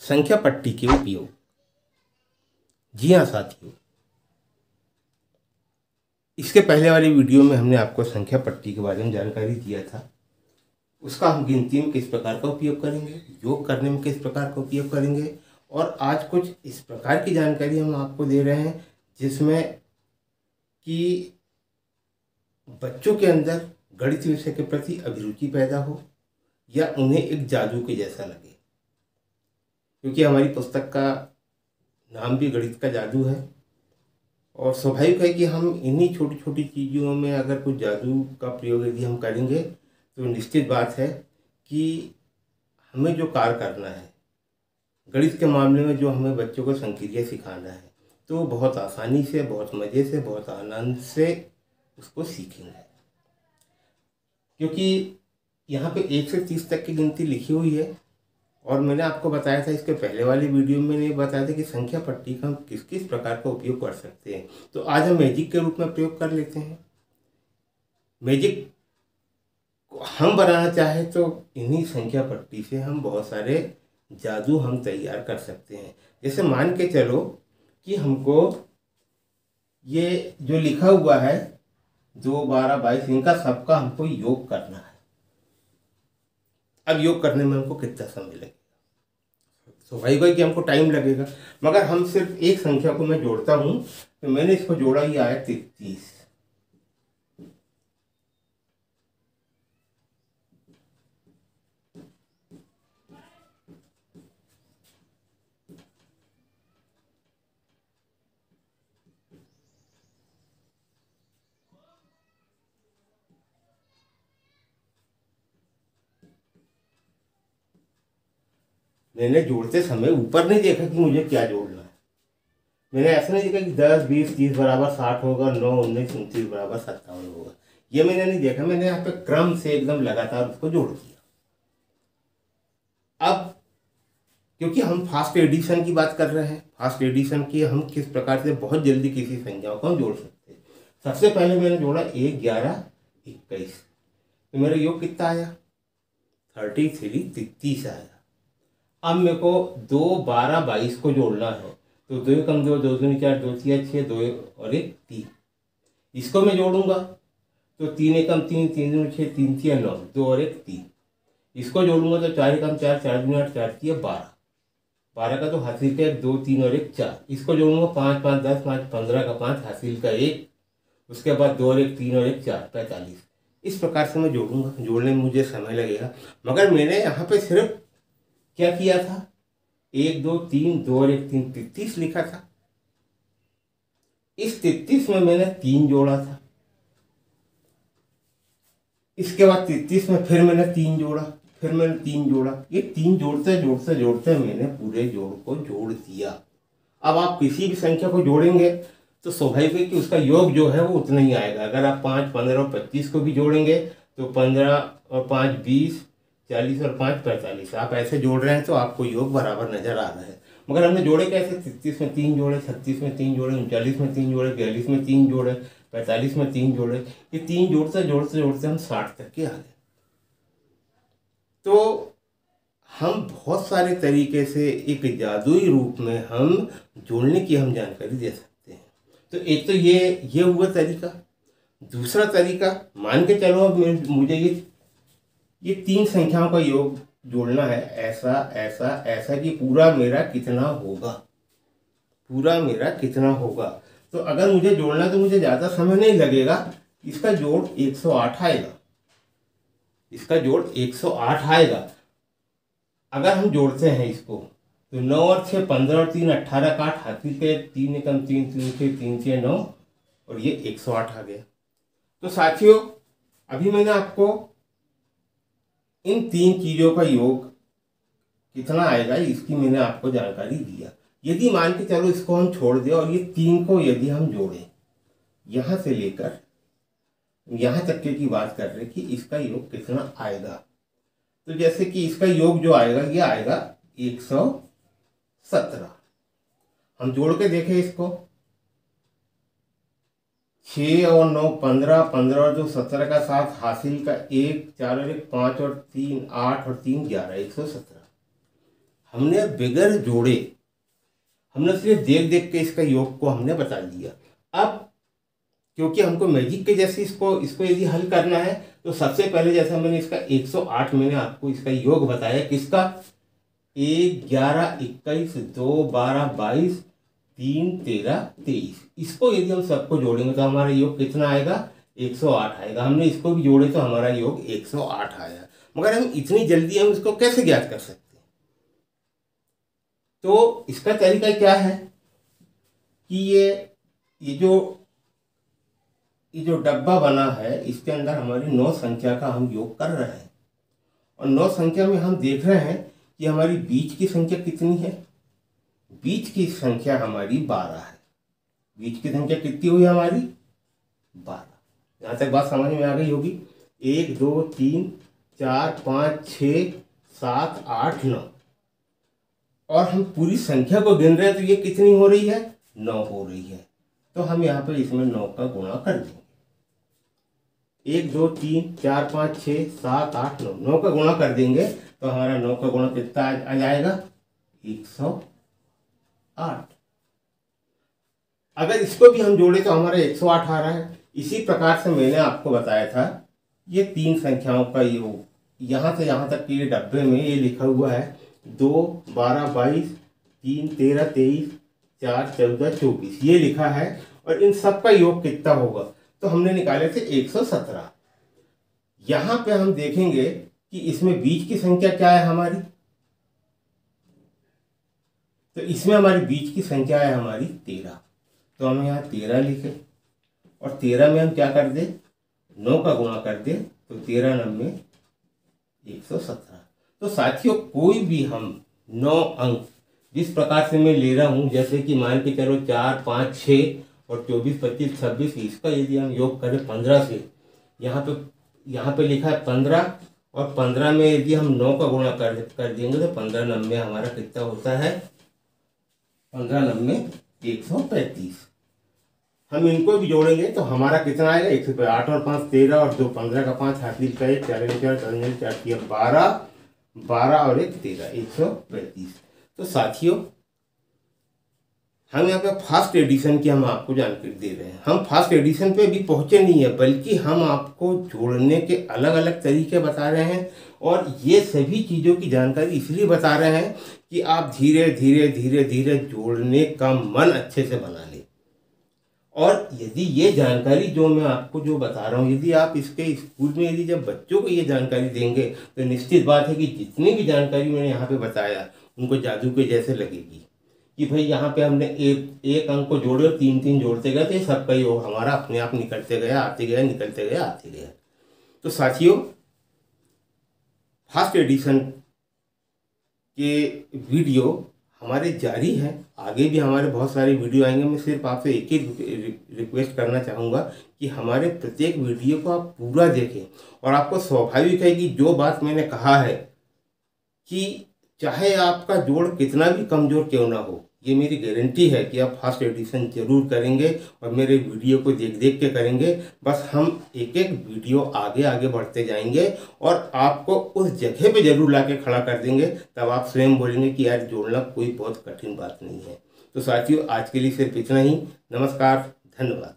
संख्या पट्टी के उपयोग। जी हाँ साथियों, इसके पहले वाली वीडियो में हमने आपको संख्या पट्टी के बारे में जानकारी दिया था। उसका हम गिनती में किस प्रकार का उपयोग करेंगे, योग करने में किस प्रकार का उपयोग करेंगे, और आज कुछ इस प्रकार की जानकारी हम आपको दे रहे हैं जिसमें कि बच्चों के अंदर गणित विषय के प्रति अभिरुचि पैदा हो या उन्हें एक जादू के जैसा लगे, क्योंकि हमारी पुस्तक का नाम भी गणित का जादू है। और स्वाभाविक है कि हम इन्हीं छोटी छोटी चीज़ों में अगर कुछ जादू का प्रयोग यदि हम करेंगे तो निश्चित बात है कि हमें जो कार्य करना है गणित के मामले में, जो हमें बच्चों को संक्रिया सिखाना है, तो बहुत आसानी से, बहुत मज़े से, बहुत आनंद से उसको सीखेंगे। क्योंकि यहाँ पे 1 से 30 तक की गिनती लिखी हुई है और मैंने आपको बताया था, इसके पहले वाली वीडियो में मैंने बताया था कि संख्या पट्टी का हम किस किस प्रकार का उपयोग कर सकते हैं। तो आज हम मैजिक के रूप में प्रयोग कर लेते हैं। मैजिक को हम बनाना चाहें तो इन्हीं संख्या पट्टी से हम बहुत सारे जादू हम तैयार कर सकते हैं। जैसे मान के चलो कि हमको ये जो लिखा हुआ है 2, 12, 22, इनका सबका हमको योग करना है। अब योग करने में हमको कितना समय लगेगा? स्वाभाविक है कि हमको टाइम लगेगा, मगर हम सिर्फ एक संख्या को मैं जोड़ता हूँ। तो मैंने इसको जोड़ा, ये आया 33। मैंने जोड़ते समय ऊपर नहीं देखा कि मुझे क्या जोड़ना है। मैंने ऐसा नहीं देखा कि 10, 20, 30 बराबर 60 होगा, 9, 19, 29 बराबर 57 होगा। ये मैंने नहीं देखा। मैंने यहाँ पे क्रम से एकदम लगातार उसको जोड़ दिया। अब क्योंकि हम फास्ट एडिशन की बात कर रहे हैं, फास्ट एडिशन की हम किस प्रकार से बहुत जल्दी किसी संख्याओं को हम जोड़ सकते हैं। सबसे पहले मैंने जोड़ा 1, 11, 21। तो मेरा योग कितना आया? 33 आया। अब मेरे को 2, 12, 22 को जोड़ना है। तो 2 कम 2, 2 दूनी 4, 2 तिया 6, 2 और 1 3। इसको मैं जोड़ूंगा तो 3 एकम 3, 3 दूनी 6, 3 तिया 9, 2 और 1 3। इसको जोड़ूंगा तो 4 एकम 4, 4 दूनी 8, 4 तिया 12। 12 का तो हासिल का 1, 2, 3 और 1 4। इसको जोड़ूंगा 5, 5, 10, 5, 15 का 5, हासिल का 1। उसके बाद 2 और 1 3 और 1 4, 45। इस प्रकार से मैं जोड़ूंगा। जोड़ने में मुझे समय लगेगा, मगर मैंने यहाँ पे सिर्फ क्या किया था? 1, 2, 3, 2 और 1 3, 33 लिखा था। इस 33 में मैंने 3 जोड़ा था। इसके बाद 33 में फिर मैंने 3 जोड़ा, फिर मैंने 3 जोड़ा। ये 3 जोड़ते जोड़ते जोड़ते मैंने पूरे जोड़ को जोड़ दिया। अब आप किसी भी संख्या को जोड़ेंगे तो स्वाभाविक है कि उसका योग जो है वो उतना ही आएगा। अगर आप 5, 15 और 25 को भी जोड़ेंगे तो 15 और 5 20, 40 और 5 45। आप ऐसे जोड़ रहे हैं तो आपको योग बराबर नजर आ रहा है। मगर हमने जोड़े कैसे? 33 में 3 जोड़े, 36 में 3 जोड़े, 39 में 3 जोड़े, 42 में 3 जोड़े, 45 में 3 जोड़े। ये 3 जोड़ते जोड़ते जोड़ते हम 60 तक के आ गए। तो हम बहुत सारे तरीके से एक जादुई रूप में हम जोड़ने की हम जानकारी दे सकते हैं। तो एक तो ये हुआ तरीका। दूसरा तरीका, मान के चलो अब मुझे ये 3 संख्याओं का योग जोड़ना है, ऐसा ऐसा ऐसा, कि पूरा मेरा कितना होगा, पूरा मेरा कितना होगा। तो अगर मुझे जोड़ना है तो मुझे ज़्यादा समय नहीं लगेगा। इसका जोड़ 108 आएगा। इसका जोड़ 108 आएगा। अगर हम जोड़ते हैं इसको तो 9 और 6 15 और 3 18 का 8, हाथी पे 3 एकम 3, 3 6, 3 6 9 और ये 108 आ गया। तो साथियों, अभी मैंने आपको इन 3 चीज़ों का योग कितना आएगा इसकी मैंने आपको जानकारी दिया। यदि मान के चलो इसको हम छोड़ दें और ये 3 को यदि हम जोड़ें, यहाँ से लेकर यहाँ तक की बात कर रहे कि इसका योग कितना आएगा। तो जैसे कि इसका योग जो आएगा ये आएगा 117। हम जोड़ के देखें इसको, 6 और 9 15, 15 और 2 17 का 7, हासिल का 1, 4 और 1 5 और 3 8 और 3 11, 117। हमने बगैर जोड़े, हमने सिर्फ देख देख के इसका योग को हमने बता दिया। अब क्योंकि हमको मैजिक के जैसे इसको यदि हल करना है तो सबसे पहले जैसा मैंने इसका 108 मैंने आपको इसका योग बताया, किसका, 1 11 21 2 12 22 3 13 23। इसको यदि हम सबको जोड़ेंगे तो हमारा योग कितना आएगा, 108 आएगा। हमने इसको भी जोड़े तो हमारा योग 108 आया। मगर हम इतनी जल्दी हम इसको कैसे ज्ञात कर सकते हैं? तो इसका तरीका क्या है कि ये जो डब्बा बना है इसके अंदर हमारी 9 संख्या का हम योग कर रहे हैं, और 9 संख्या में हम देख रहे हैं कि हमारी बीच की संख्या कितनी है। बीच की संख्या हमारी 12 है। बीच की संख्या कितनी हुई हमारी, 12। यहाँ तक बात समझ में आ गई होगी। 1 2 3 4 5 6 7 8 9, और हम पूरी संख्या को गिन रहे हैं तो ये कितनी हो रही है, 9 हो रही है। तो हम यहाँ पे इसमें 9 का गुणा कर देंगे। 1 2 3 4 5 6 7 8 9, 9 का गुणा कर देंगे तो हमारा 9 का गुणा कितना आ जाएगा, 108। अगर इसको भी हम जोड़े तो हमारा 108 आ रहा है। इसी प्रकार से मैंने आपको बताया था ये 3 संख्याओं का योग, यहाँ से यहाँ तक के डब्बे में ये लिखा हुआ है 2 12 22 3 13 23 4 14 24, ये लिखा है। और इन सब का योग कितना होगा, तो हमने निकाले थे 117। यहाँ पे हम देखेंगे कि इसमें बीच की संख्या क्या है हमारी, तो इसमें हमारी बीच की संख्या है हमारी 13। तो हम यहाँ 13 लिखे, और 13 में हम क्या कर दे, 9 का गुणा कर दे, तो 13 9 117। तो साथियों कोई भी हम 9 अंक जिस प्रकार से मैं ले रहा हूँ, जैसे कि मान के चलो 4 5 6 और 24 25 26, इसका यदि हम योग करें 15 से, यहाँ पे लिखा है 15, और 15 में यदि हम 9 का गुणा कर देंगे तो 15 9 हमारा कितना होता है, 15 9 135। हम इनको भी जोड़ेंगे तो हमारा कितना आएगा, 108 और 5 13 और 2 15 का 5 हाथ का 1 4 4 12 12 और 1 13, 135। तो साथियों हम यहाँ पे फर्स्ट एडिशन की हम आपको जानकारी दे रहे हैं। हम फर्स्ट एडिशन पे भी पहुँचे नहीं है, बल्कि हम आपको जोड़ने के अलग अलग तरीके बता रहे हैं, और ये सभी चीज़ों की जानकारी इसलिए बता रहे हैं कि आप धीरे धीरे धीरे धीरे जोड़ने का मन अच्छे से बना लें। और यदि ये जानकारी जो मैं आपको जो बता रहा हूँ, यदि आप इसके स्कूल में यदि जब बच्चों को ये जानकारी देंगे तो निश्चित बात है कि जितनी भी जानकारी मैंने यहाँ पे बताया उनको जादू के जैसे लगेगी कि भाई यहाँ पे हमने एक अंक को जोड़े और 3 3 जोड़ते गए तो ये सबका योग हमारा अपने आप निकलते गया, आते गया, निकलते गया, आते गया। तो साथियों फर्स्ट एडिशन के वीडियो हमारे जारी हैं, आगे भी हमारे बहुत सारे वीडियो आएंगे। मैं सिर्फ आपसे एक ही रिक्वेस्ट करना चाहूँगा कि हमारे प्रत्येक वीडियो को आप पूरा देखें, और आपको स्वाभाविक है कि जो बात मैंने कहा है कि चाहे आपका जोड़ कितना भी कमज़ोर क्यों ना हो, ये मेरी गारंटी है कि आप फर्स्ट एडिशन जरूर करेंगे और मेरे वीडियो को देख देख के करेंगे। बस हम एक एक वीडियो आगे आगे बढ़ते जाएंगे और आपको उस जगह पे जरूर ला के खड़ा कर देंगे, तब आप स्वयं बोलेंगे कि यार जोड़ना कोई बहुत कठिन बात नहीं है। तो साथियों आज के लिए सिर्फ इतना ही। नमस्कार, धन्यवाद।